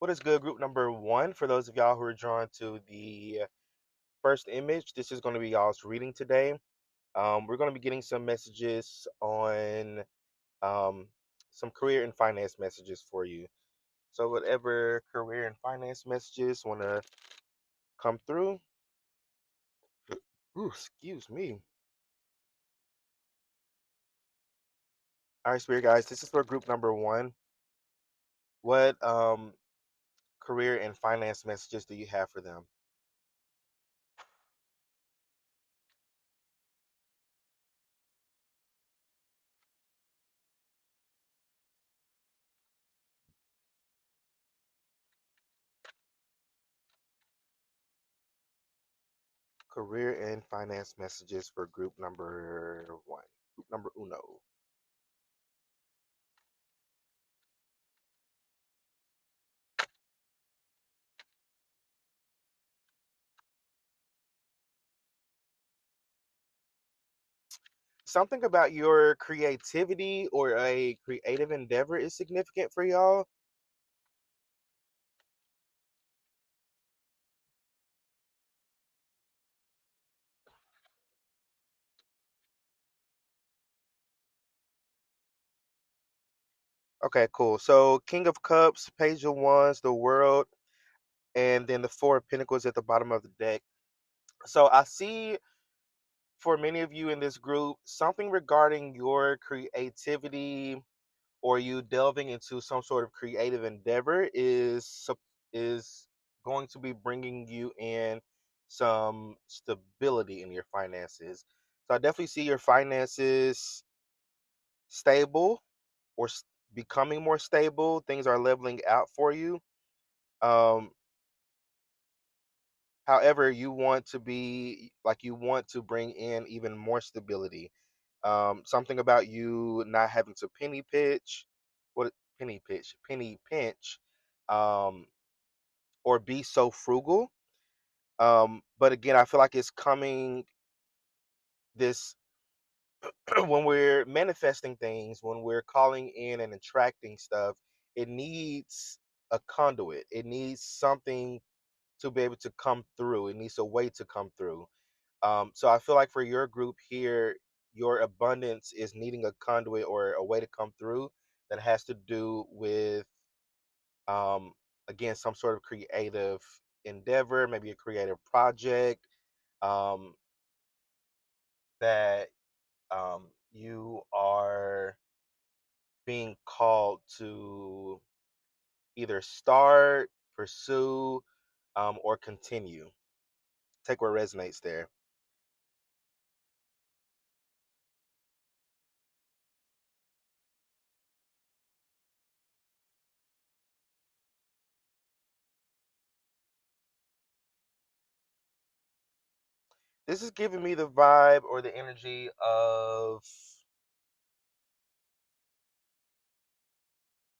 What is good? Group number one. For those of y'all who are drawn to the first image, this is going to be y'all's reading today. We're going to be getting some messages on um, some career and finance messages for you. So, whatever career and finance messages want to come through, ooh, excuse me. All right, Spirit guys, this is for group number one. What career and finance messages do you have for them? Career and finance messages for group number one. Group number uno. Something about your creativity or a creative endeavor is significant for y'all. Okay, cool. So King of Cups, Page of Wands, the World, and then the Four of Pentacles at the bottom of the deck. So I see for many of you in this group something regarding your creativity or you delving into some sort of creative endeavor is going to be bringing you in some stability in your finances. So I definitely see your finances stable or becoming more stable. Things are leveling out for you. Um, However, you want to be like you want to bring in even more stability. Something about you not having to penny pitch, what penny pinch, um, or be so frugal. But again, I feel like it's coming this when we're manifesting things, when we're calling in and attracting stuff, it needs a conduit. It needs something to be able to come through. It needs a way to come through. So I feel like for your group here, your abundance is needing a conduit or a way to come through that has to do with, um, again, some sort of creative endeavor, maybe a creative project um, that you are being called to either start, pursue, or continue. Take what resonates there. This is giving me the vibe or the energy of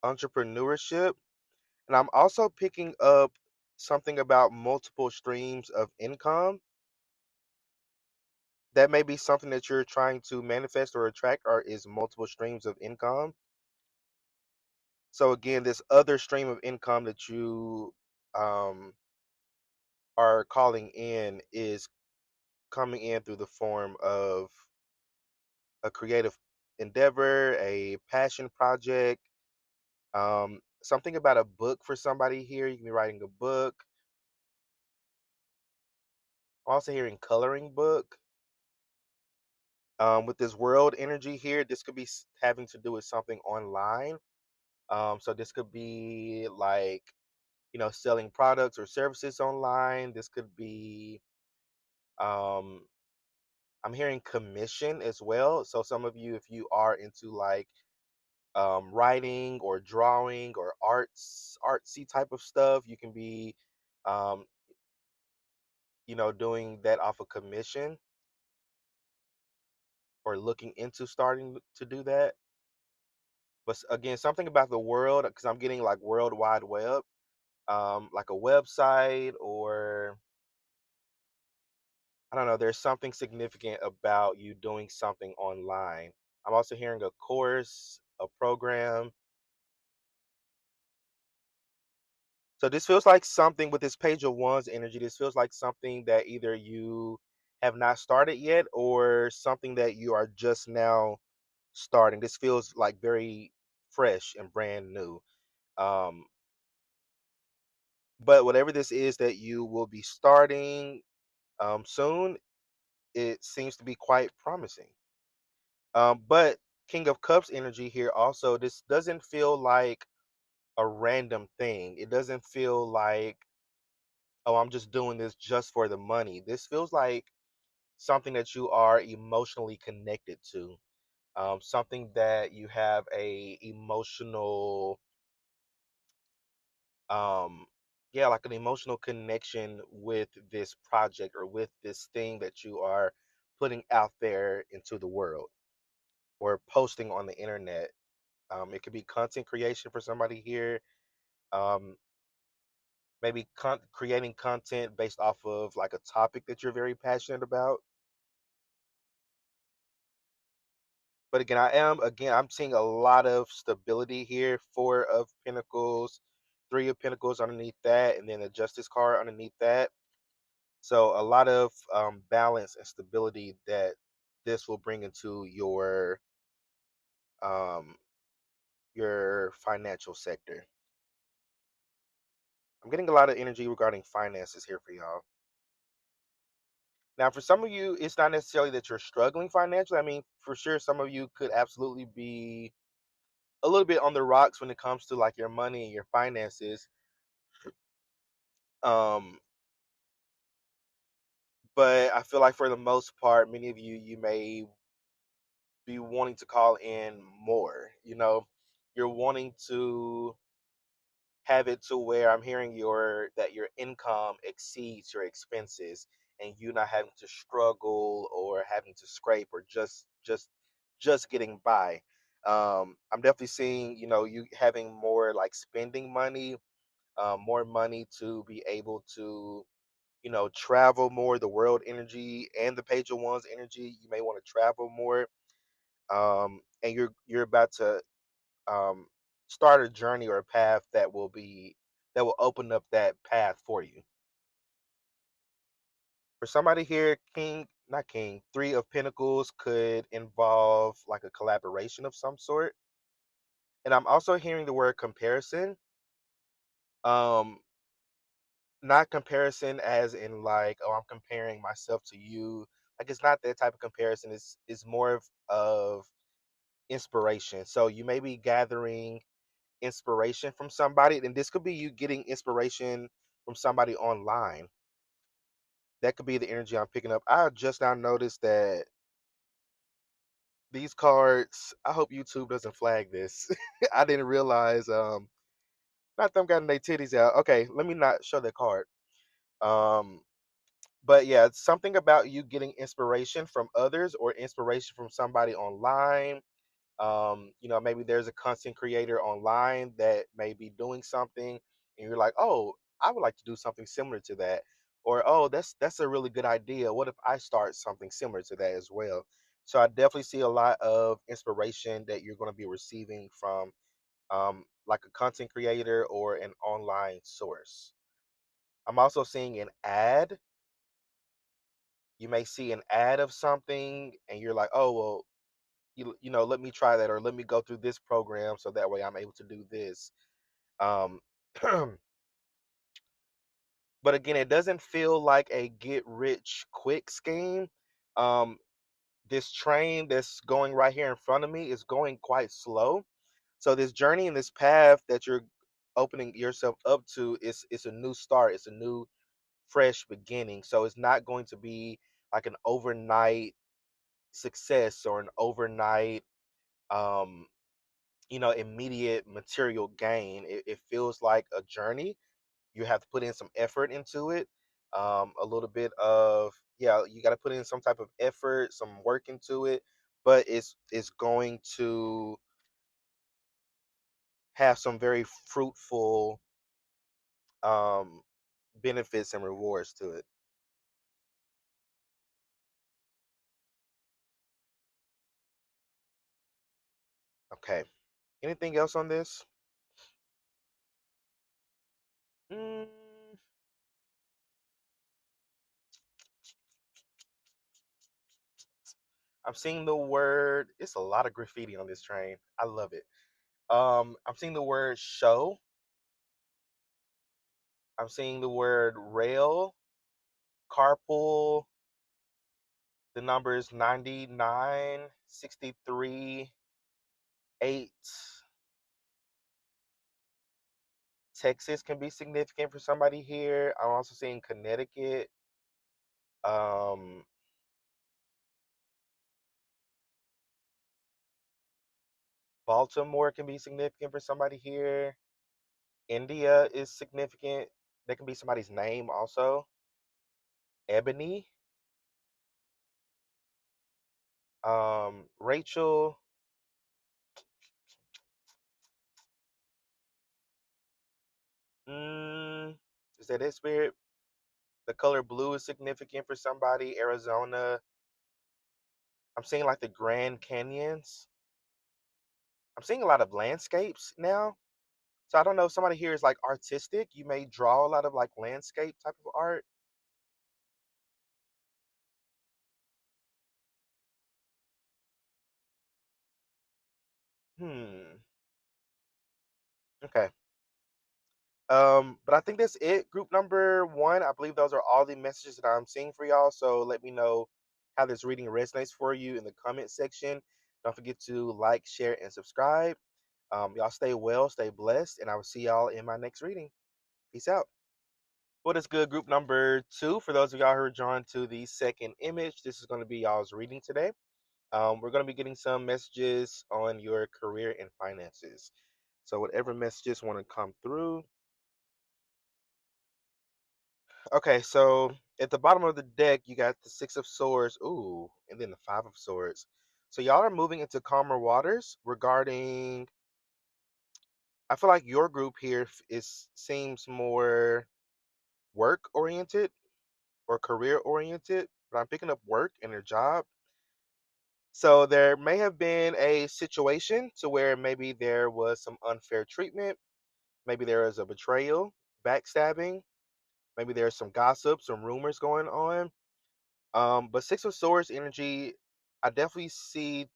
entrepreneurship. And I'm also picking up something about multiple streams of income. That may be something that you're trying to manifest or attract, or is multiple streams of income. So again, this other stream of income that you um, are calling in is coming in through the form of a creative endeavor, a passion project, something about a book for somebody here. You can be writing a book. I'm also hearing coloring book. With this world energy here, this could be having to do with something online. So this could be like, selling products or services online. This could be, um, I'm hearing commission as well. So some of you, if you are into like writing or drawing or artsy type of stuff, you can be, um, doing that off a commission or looking into starting to do that. But again, something about the world, because I'm getting like World Wide Web, like a website, or I don't know, there's something significant about you doing something online. I'm also hearing a course, a program. So this feels like something with this Page of Wands energy. This feels like something that either you have not started yet or something that you are just now starting. This feels like very fresh and brand new. Um, but whatever this is that you will be starting soon, it seems to be quite promising. But King of Cups energy here also, this doesn't feel like a random thing. It doesn't feel like, oh, I'm just doing this just for the money. This feels like something that you are emotionally connected to, something that you have a emotional, um, yeah, like an emotional connection with this project or with this thing that you are putting out there into the world or posting on the internet. It could be content creation for somebody here. Um, maybe creating content based off of like a topic that you're very passionate about. But again, I'm seeing a lot of stability here. Four of Pentacles, Three of Pentacles underneath that, and then the Justice card underneath that. So a lot of balance and stability that this will bring into um, your financial sector. I'm getting a lot of energy regarding finances here for y'all. Now, for some of you, it's not necessarily that you're struggling financially. I mean, for sure, some of you could absolutely be a little bit on the rocks when it comes to like your money and your finances. Um, but I feel like for the most part, many of you may be wanting to call in more. You're wanting to have it to where I'm hearing your income exceeds your expenses and you not having to struggle or having to scrape or just getting by. I'm definitely seeing, you having more like spending money, more money to be able to, travel more. The world energy and the Page of Wands energy, you may want to travel more. And you're about to um, start a journey or a path that will open up that path for you. For somebody here, not king, Three of Pentacles could involve like a collaboration of some sort. And I'm also hearing the word comparison. Um, Not comparison as in like, oh, I'm comparing myself to you. Like it's not that type of comparison. It's more of inspiration. So you may be gathering inspiration from somebody, and this could be you getting inspiration from somebody online. That could be the energy I'm picking up. I just now noticed that these cards, I hope YouTube doesn't flag this. I didn't realize not them got their titties out. Okay, let me not show that card. Um but yeah, it's something about you getting inspiration from others or inspiration from somebody online. Maybe there's a content creator online that may be doing something and you're like, oh, I would like to do something similar to that. Or, oh, that's a really good idea. What if I start something similar to that as well? So I definitely see a lot of inspiration that you're going to be receiving from like a content creator or an online source. I'm also seeing an ad. You may see an ad of something and you're like, oh, well, let me try that or let me go through this program so that way I'm able to do this. Um, but again, it doesn't feel like a get rich quick scheme. Um, this train that's going right here in front of me is going quite slow. So this journey and this path that you're opening yourself up to is it's a new start. It's a new fresh beginning. So it's not going to be like an overnight success or an overnight um immediate material gain. It feels like a journey. You have to put in some effort into it. A little bit of, yeah, you got to put in some type of effort, some work into it, but it's going to have some very fruitful um benefits and rewards to it. Okay. Anything else on this? I'm seeing the word. It's a lot of graffiti on this train. I love it. I'm seeing the word show. I'm seeing the word rail, carpool. The number is 99, 63, 8. Texas can be significant for somebody here. I'm also seeing Connecticut. Um, Baltimore can be significant for somebody here. India is significant. That can be somebody's name also. Ebony. Rachel. Mm, is that it, Spirit? The color blue is significant for somebody. Arizona. I'm seeing like the Grand Canyons. I'm seeing a lot of landscapes now. So I don't know if somebody here is like artistic. You may draw a lot of like landscape type of art. Hmm. Okay. But I think that's it. Group number one. I believe those are all the messages that I'm seeing for y'all. So let me know how this reading resonates for you in the comment section. Don't forget to like, share, and subscribe. Y'all stay well, stay blessed, and I will see y'all in my next reading. Peace out. What is good, group number two? For those of y'all who are drawn to the second image, this is going to be y'all's reading today. We're going to be getting some messages on your career and finances. So, whatever messages want to come through. Okay, so at the bottom of the deck, you got the Six of Swords, ooh, and then the Five of Swords. So, y'all are moving into calmer waters regarding. I feel like your group here is seems more work oriented or career oriented, but I'm picking up work and a job. So there may have been a situation to where maybe there was some unfair treatment, maybe there was a betrayal, backstabbing, maybe there's some gossip, some rumors going on. But Six of Swords energy, I definitely see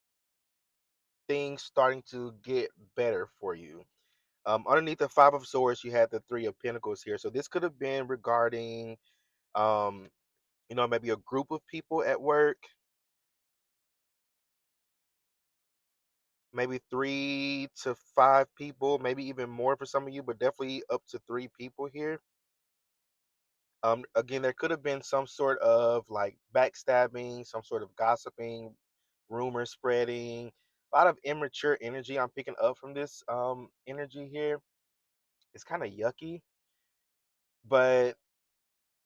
things starting to get better for you. Underneath the Five of Swords, you had the Three of Pentacles here. So this could have been regarding, um, maybe a group of people at work, maybe 3 to 5 people, maybe even more for some of you, but definitely up to 3 people here. Again, there could have been some sort of like backstabbing, some sort of gossiping, rumor spreading, a lot of immature energy I'm picking up from this energy here. It's kind of yucky, but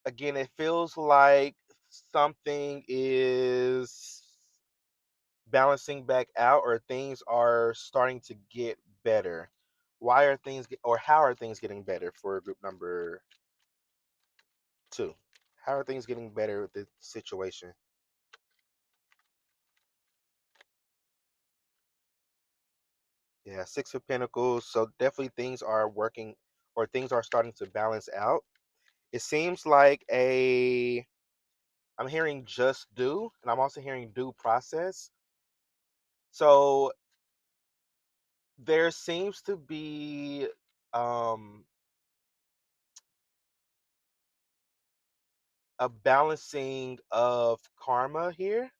again, it feels like something is balancing back out or things are starting to get better. Why are things or how are things getting better for group number two? How are things getting better with the situation? Yeah, Six of Pentacles. So definitely things are working or things are starting to balance out. It seems like I'm hearing just do, and I'm also hearing due process. So there seems to be um a balancing of karma here.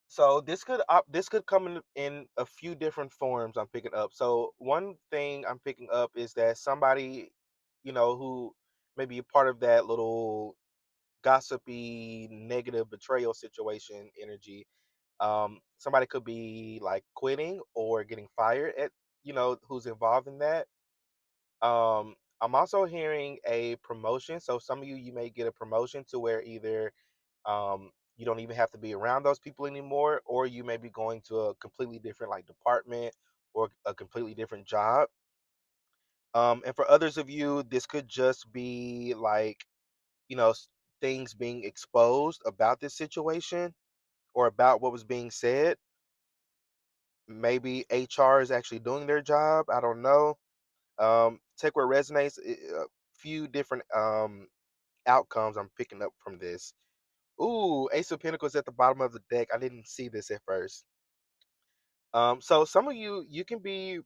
So this could come in a few different forms I'm picking up. So one thing I'm picking up is that somebody, who may be a part of that little gossipy, negative betrayal situation energy. Somebody could be like quitting or getting fired at, who's involved in that. I'm also hearing a promotion. So some of you may get a promotion to where either you don't even have to be around those people anymore, or you may be going to a completely different like department or a completely different job. And for others of you, this could just be like, you know, s- things being exposed about this situation or about what was being said. Maybe HR is actually doing their job. I don't know. Take where resonates. A few different outcomes I'm picking up from this. Ooh, Ace of Pentacles at the bottom of the deck. I didn't see this at first. So some of you can be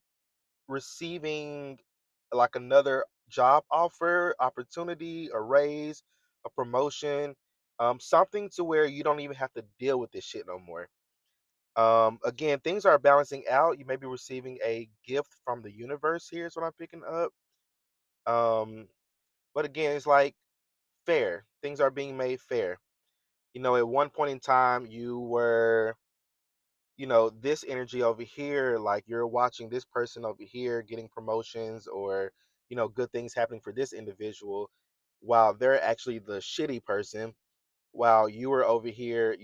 receiving like another job offer, opportunity, a raise, a promotion, something to where you don't even have to deal with this shit no more. Again, things are balancing out. You may be receiving a gift from the universe here, is what I'm picking up. Um, but again, it's like fair. Things are being made fair. At one point in time, you were, this energy over here, like you're watching this person over here getting promotions or, good things happening for this individual while they're actually the shitty person, while you were over here,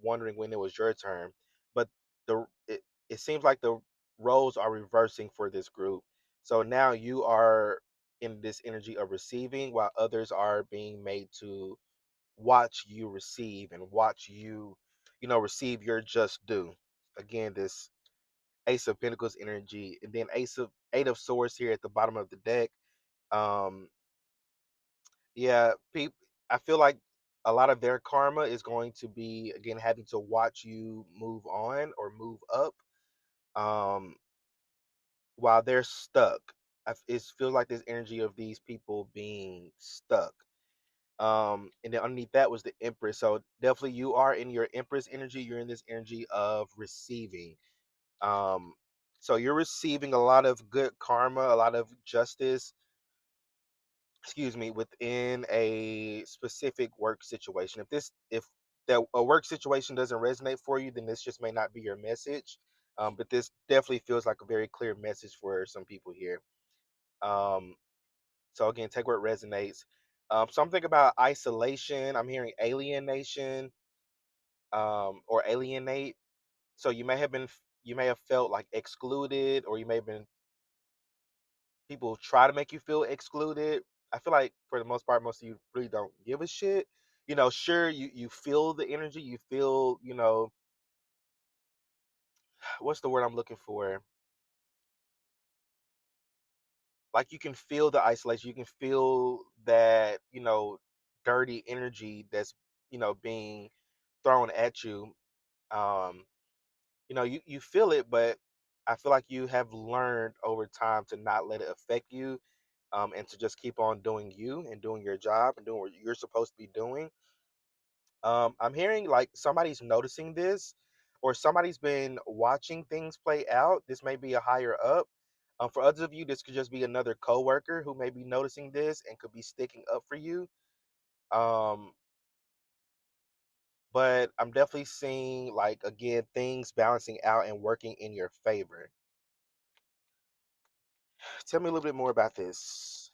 wondering when it was your turn. But it seems like the roles are reversing for this group. So now you are in this energy of receiving while others are being made to watch you receive and watch you, receive your just due. Again, this Ace of Pentacles energy, and then Eight of Swords here at the bottom of the deck. Um, yeah, I feel like a lot of their karma is going to be again having to watch you move on or move up, um, while they're stuck. It feels like this energy of these people being stuck. And then underneath that was the Empress. So definitely you are in your Empress energy. You're in this energy of receiving. Um, so you're receiving a lot of good karma, a lot of justice, excuse me, within a specific work situation. If that a work situation doesn't resonate for you, then this just may not be your message. But this definitely feels like a very clear message for some people here. Um, so again, take where it resonates. Something about isolation. I'm hearing alienation, or alienate. So you may have felt like excluded, or you may have been people try to make you feel excluded. I feel like for the most part, most of you really don't give a shit. Sure, you feel the energy, you feel, what's the word I'm looking for? Like you can feel the isolation, you can feel that, dirty energy that's, being thrown at you. Um, you feel it, but I feel like you have learned over time to not let it affect you, and to just keep on doing you and doing your job and doing what you're supposed to be doing. I'm hearing like somebody's noticing this, or somebody's been watching things play out. This may be a higher up. For others of you, this could just be another coworker who may be noticing this and could be sticking up for you. Um, but I'm definitely seeing like again things balancing out and working in your favor. Tell me a little bit more about this.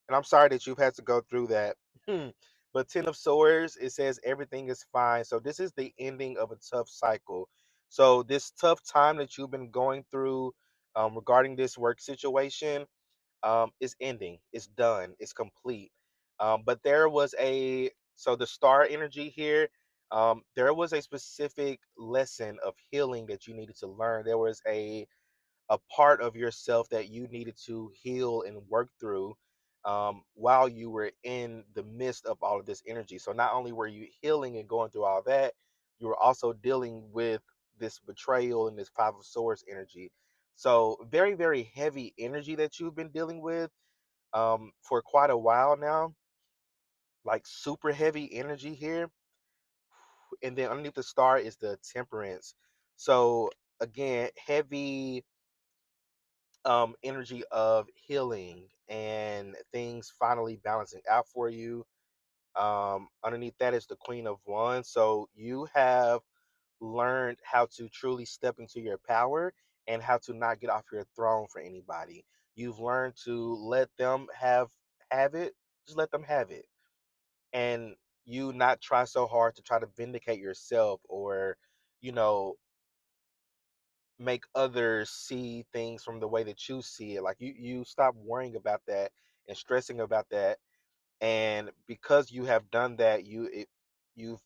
And I'm sorry that you've had to go through that. But Ten of Swords, it says everything is fine. So this is the ending of a tough cycle. So this tough time that you've been going through, regarding this work situation, is ending. It's done. It's complete. But there was so the star energy here. There was a specific lesson of healing that you needed to learn. There was a part of yourself that you needed to heal and work through, while you were in the midst of all of this energy. So not only were you healing and going through all that, you were also dealing with this betrayal and this Five of Swords energy. So very, very heavy energy that you've been dealing with, for quite a while now, like super heavy energy here. And then underneath the star is the Temperance. So again, heavy, energy of healing and things finally balancing out for you. Underneath that is the Queen of Wands. So you have learned how to truly step into your power and how to not get off your throne for anybody. You've learned to let them have it, just let them have it. And you not try so hard to try to vindicate yourself, or, you know, make others see things from the way that you see it. Like you stop worrying about that and stressing about that. And because you have done that, you've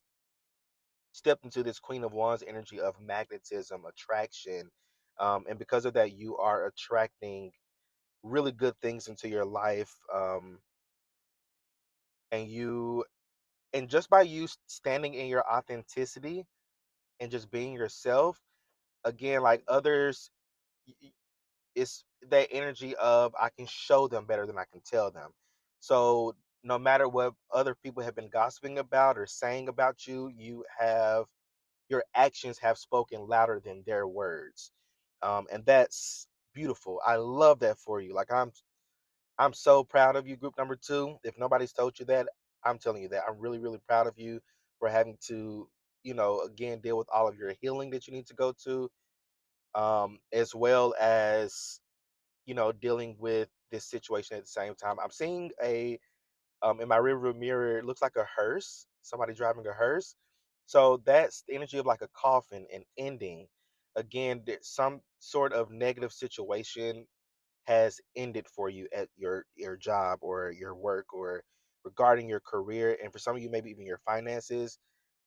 stepped into this Queen of Wands energy of magnetism, attraction. And because of that, you are attracting really good things into your life. and just by you standing in your authenticity and just being yourself, again, like others, it's that energy of I can show them better than I can tell them. So no matter what other people have been gossiping about or saying about you, your actions have spoken louder than their words. And that's beautiful. I love that for you. Like I'm so proud of you, group number two. If nobody's told you that, I'm telling you that. I'm really, really proud of you for having to, again, deal with all of your healing that you need to go to, as well as, dealing with this situation at the same time. I'm seeing in my rearview mirror, it looks like a hearse, somebody driving a hearse. So that's the energy of like a coffin, an ending. Again, some sort of negative situation has ended for you at your job or your work or regarding your career, and for some of you maybe even your finances.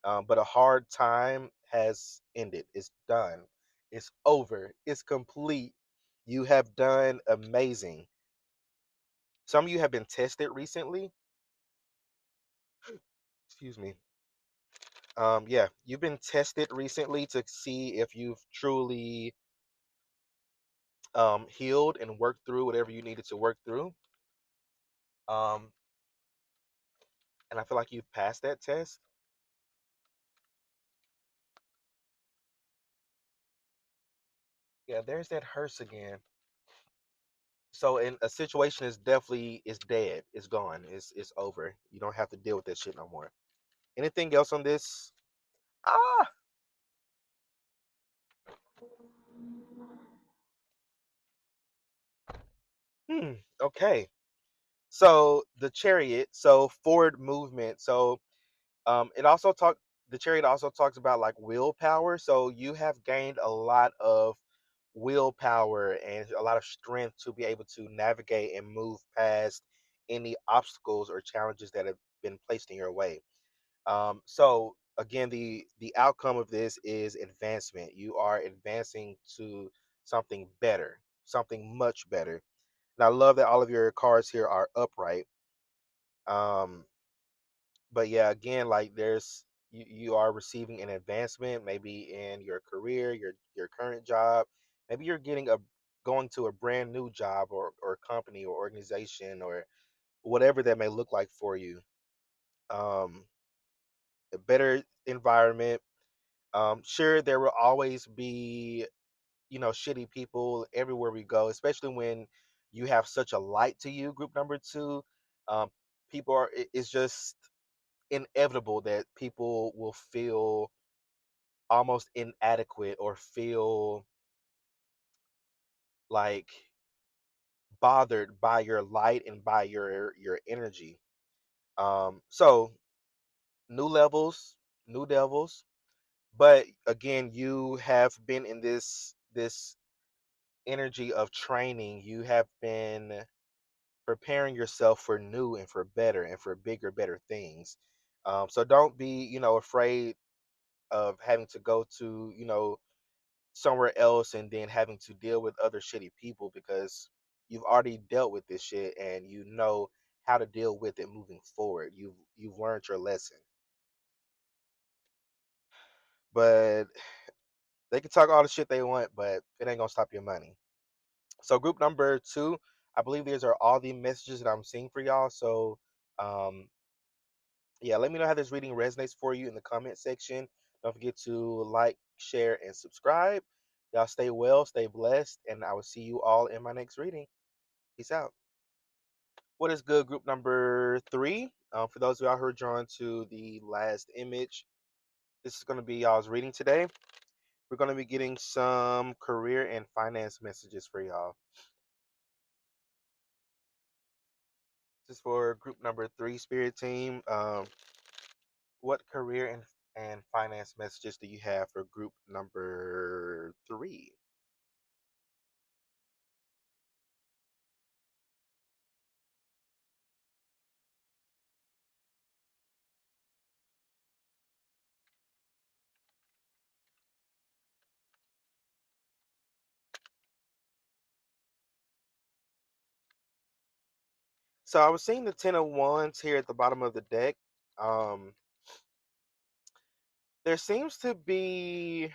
But a hard time has ended. It's done. It's over. It's complete. You have done amazing. Some of you have been tested recently. Excuse me. Yeah, you've been tested recently to see if you've truly healed and worked through whatever you needed to work through. Um, and I feel like you've passed that test. Yeah, there's that hearse again. So, in a situation is definitely is dead. It's gone. It's over. You don't have to deal with that shit no more. Anything else on this? Ah, hmm. Okay. So the chariot. So forward movement. So it also talk. The chariot also talks about like willpower. So you have gained a lot of willpower and a lot of strength to be able to navigate and move past any obstacles or challenges that have been placed in your way. So again, the outcome of this is advancement. You are advancing to something better, something much better. And I love that all of your cards here are upright. Um, but yeah, again, like you are receiving an advancement, maybe in your career, your current job. Maybe you're getting a going to a brand new job or company or organization or whatever that may look like for you. Um, a better environment. Sure, there will always be, shitty people everywhere we go, especially when you have such a light to you, group number two. Um, it's just inevitable that people will feel almost inadequate or feel like bothered by your light and by your energy. So new levels, new devils. But again, you have been in this energy of training. You have been preparing yourself for new and for better and for bigger, better things. So don't be, afraid of having to go to, somewhere else and then having to deal with other shitty people because you've already dealt with this shit and you know how to deal with it moving forward. You've learned your lesson. But they can talk all the shit they want, but it ain't gonna stop your money. So group number two, I believe these are all the messages that I'm seeing for y'all. So um yeah, let me know how this reading resonates for you in the comment section. Don't forget to like, share, and subscribe. Y'all stay well, stay blessed, and I will see you all in my next reading. Peace out. What is good, group number three? For those of y'all who are drawn to the last image, this is going to be y'all's reading today. We're going to be getting some career and finance messages for y'all. This is for group number three, Spirit Team. What career and finance messages do you have for group number three? So I was seeing the Ten of Wands here at the bottom of the deck. Um, there seems to be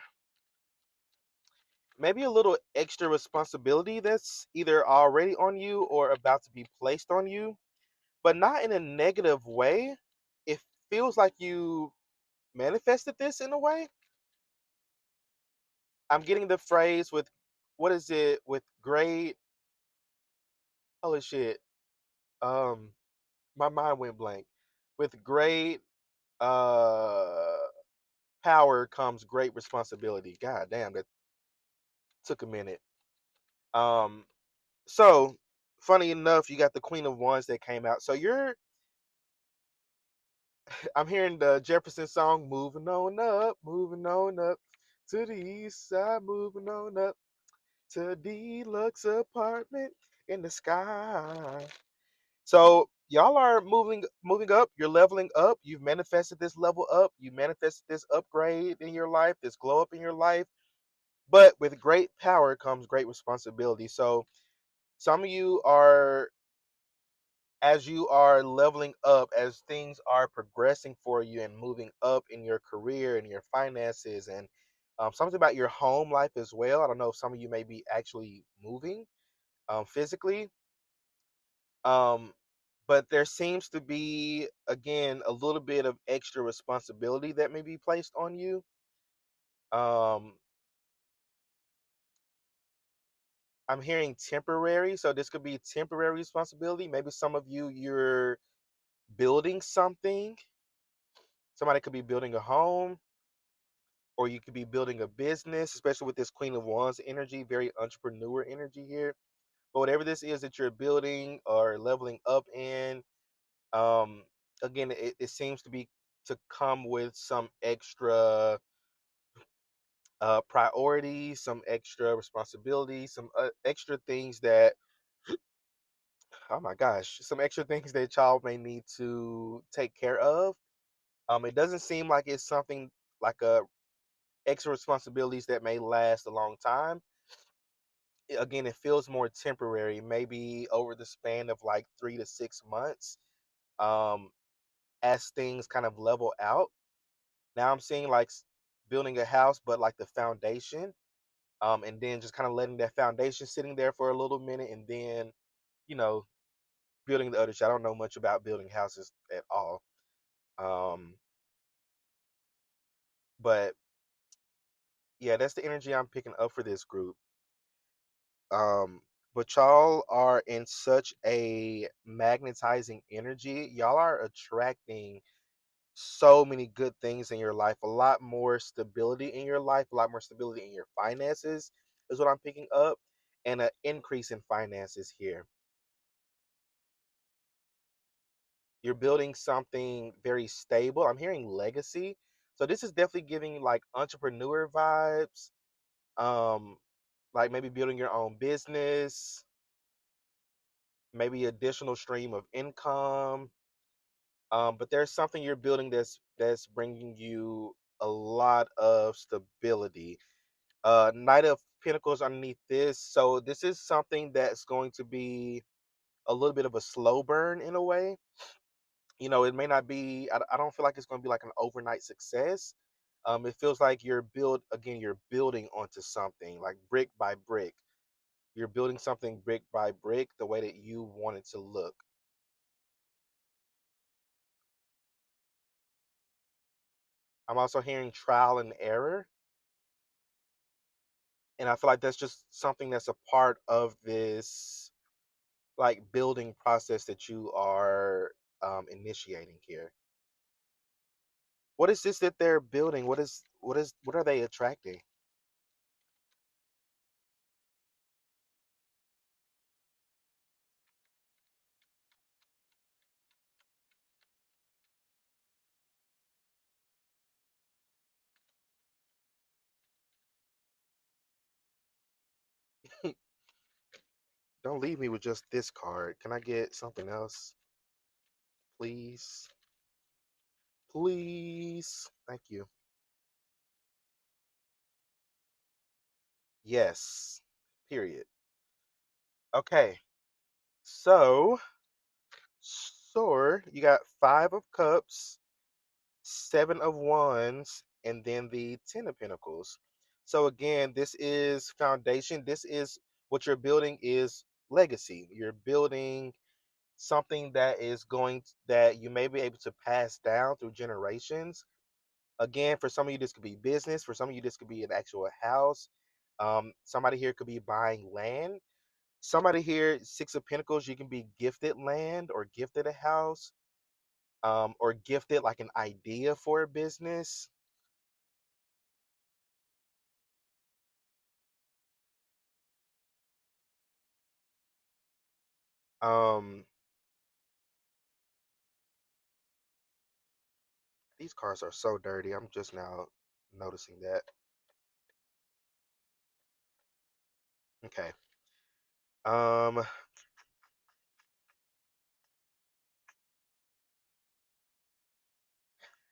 maybe a little extra responsibility that's either already on you or about to be placed on you, but not in a negative way. It feels like you manifested this in a way. I'm getting the phrase with what is it with great holy shit. Um my mind went blank. With great uh power comes great responsibility. God damn, that took a minute. Um so funny enough, you got the Queen of Wands that came out. So I'm hearing the Jefferson song, moving on up to the east side, moving on up to a deluxe apartment in the sky. So y'all are moving up, you're leveling up, you've manifested this level up, you manifested this upgrade in your life, this glow up in your life. But with great power comes great responsibility. So some of you are, as you are leveling up, as things are progressing for you and moving up in your career and your finances, and something about your home life as well. I don't know if some of you may be actually moving physically, um, but there seems to be, again, a little bit of extra responsibility that may be placed on you. Um, I'm hearing temporary, so this could be temporary responsibility. Maybe some of you, you're building something. Somebody could be building a home, or you could be building a business, especially with this Queen of Wands energy, very entrepreneur energy here. But whatever this is that you're building or leveling up in, um, again, it seems to be to come with some extra priorities, some extra responsibilities, some extra things that, oh my gosh, some extra things that y'all may need to take care of. It doesn't seem like it's something like a extra responsibilities that may last a long time. Again, it feels more temporary, maybe over the span of like 3 to 6 months, um, as things kind of level out. Now I'm seeing like building a house, but like the foundation, and then just kind of letting that foundation sitting there for a little minute, and then, you know, building the other shit. I don't know much about building houses at all, um, but yeah, that's the energy I'm picking up for this group. Um, but y'all are in such a magnetizing energy. Y'all are attracting so many good things in your life, a lot more stability in your life, a lot more stability in your finances is what I'm picking up, and an increase in finances here. You're building something very stable. I'm hearing legacy. So this is definitely giving like entrepreneur vibes. Um, like maybe building your own business, maybe additional stream of income. But there's something you're building that's bringing you a lot of stability. Knight of Pentacles underneath this. So this is something that's going to be a little bit of a slow burn in a way. You know, it may not be. I don't feel like it's going to be like an overnight success. It feels like you're building onto something like brick by brick. You're building something brick by brick the way that you want it to look. I'm also hearing trial and error, and I feel like that's just something that's a part of this like building process that you are initiating here. What is this that they're building? What are they attracting? Don't leave me with just this card. Can I get something else, please? Please. Thank you. Yes. Period. Okay. So store, you got Five of Cups, Seven of Wands, and then the Ten of Pentacles. So again, this is foundation. This is what you're building is legacy. You're building something that is that you may be able to pass down through generations. Again, for some of you, this could be business. For some of you, this could be an actual house. Somebody here could be buying land. Somebody here, Six of Pentacles, you can be gifted land or gifted a house, or gifted like an idea for a business. Um, these cards are so dirty. I'm just now noticing that. Okay. Um,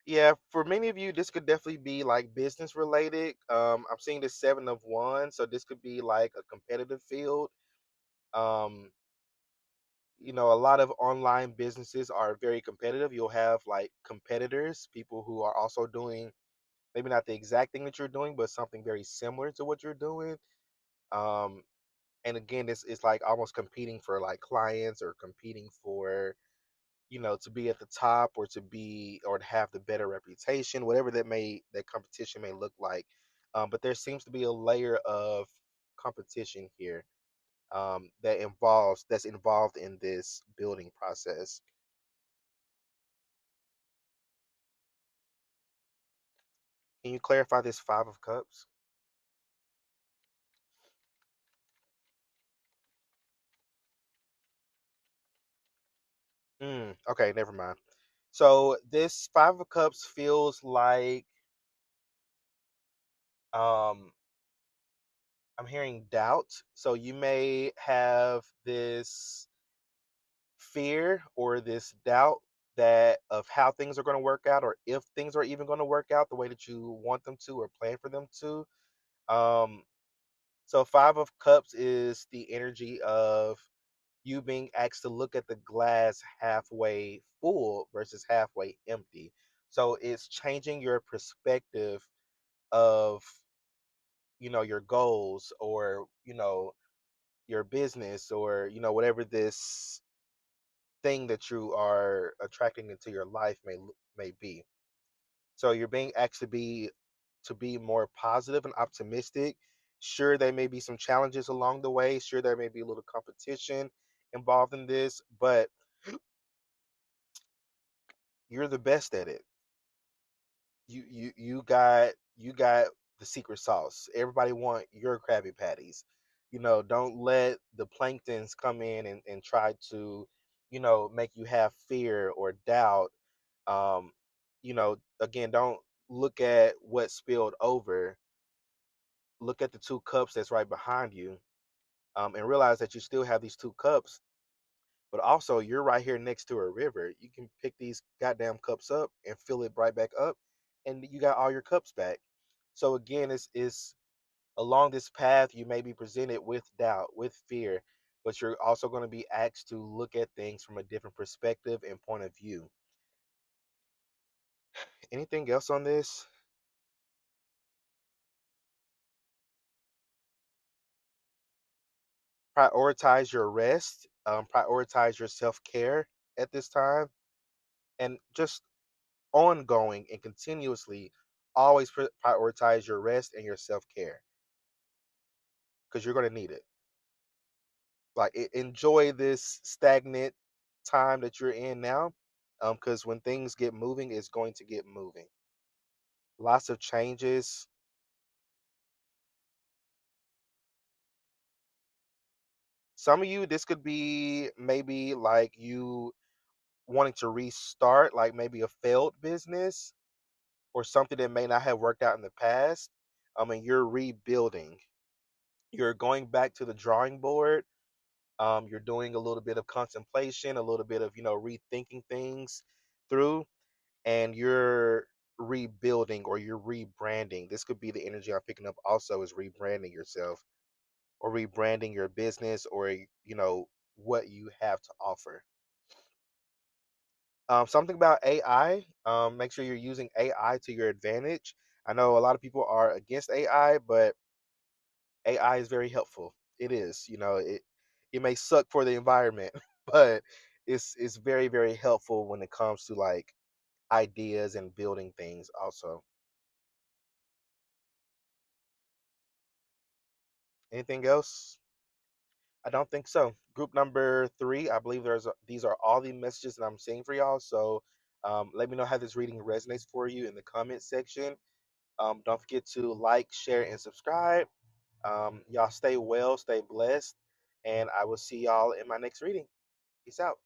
yeah, for many of you, this could definitely be like business related. I'm seeing the Seven of Wands, so this could be like a competitive field. Um, a lot of online businesses are very competitive. You'll have like competitors, people who are also doing maybe not the exact thing that you're doing, but something very similar to what you're doing. Um, and again, this is like almost competing for like clients or competing for, to be at the top or to be or to have the better reputation, whatever that competition may look like. But there seems to be a layer of competition here, that's involved in this building process. Can you clarify this Five of Cups? Okay, never mind. So this Five of Cups feels like, um I'm hearing doubt. So you may have this fear or this doubt that of how things are going to work out, or if things are even going to work out the way that you want them to or plan for them to. Um so Five of Cups is the energy of you being asked to look at the glass halfway full versus halfway empty. So it's changing your perspective of, your goals, or, your business, or, whatever this thing that you are attracting into your life may be. So you're being asked to be more positive and optimistic. Sure, there may be some challenges along the way. Sure, there may be a little competition involved in this, but you're the best at it. You got the secret sauce. Everybody want your Krabby Patties. Don't let the planktons come in and try to, make you have fear or doubt. Again, don't look at what spilled over. Look at the two cups that's right behind you, and realize that you still have these two cups, but also you're right here next to a river. You can pick these goddamn cups up and fill it right back up, and you got all your cups back. So again, it's along this path you may be presented with doubt, with fear, but you're also going to be asked to look at things from a different perspective and point of view. Anything else on this? Prioritize your rest, prioritize your self-care at this time, and just ongoing and continuously always prioritize your rest and your self-care, because you're going to need it. Like, enjoy this stagnant time that you're in now, because when things get moving, it's going to get moving. Lots of changes. Some of you, this could be maybe like you wanting to restart, like maybe a failed business or something that may not have worked out in the past. And you're rebuilding. You're going back to the drawing board. You're doing a little bit of contemplation, a little bit of, rethinking things through, and you're rebuilding or you're rebranding. This could be the energy I'm picking up also, is rebranding yourself or rebranding your business, or, what you have to offer. Something about AI. Make sure you're using AI to your advantage. I know a lot of people are against AI, but AI is very helpful. It is. It may suck for the environment, but it's very very helpful when it comes to like ideas and building things. Also, anything else? I don't think so. Group number three, I believe these are all the messages that I'm seeing for y'all. So let me know how this reading resonates for you in the comment section. Don't forget to like, share, and subscribe. Y'all stay well, stay blessed, and I will see y'all in my next reading. Peace out.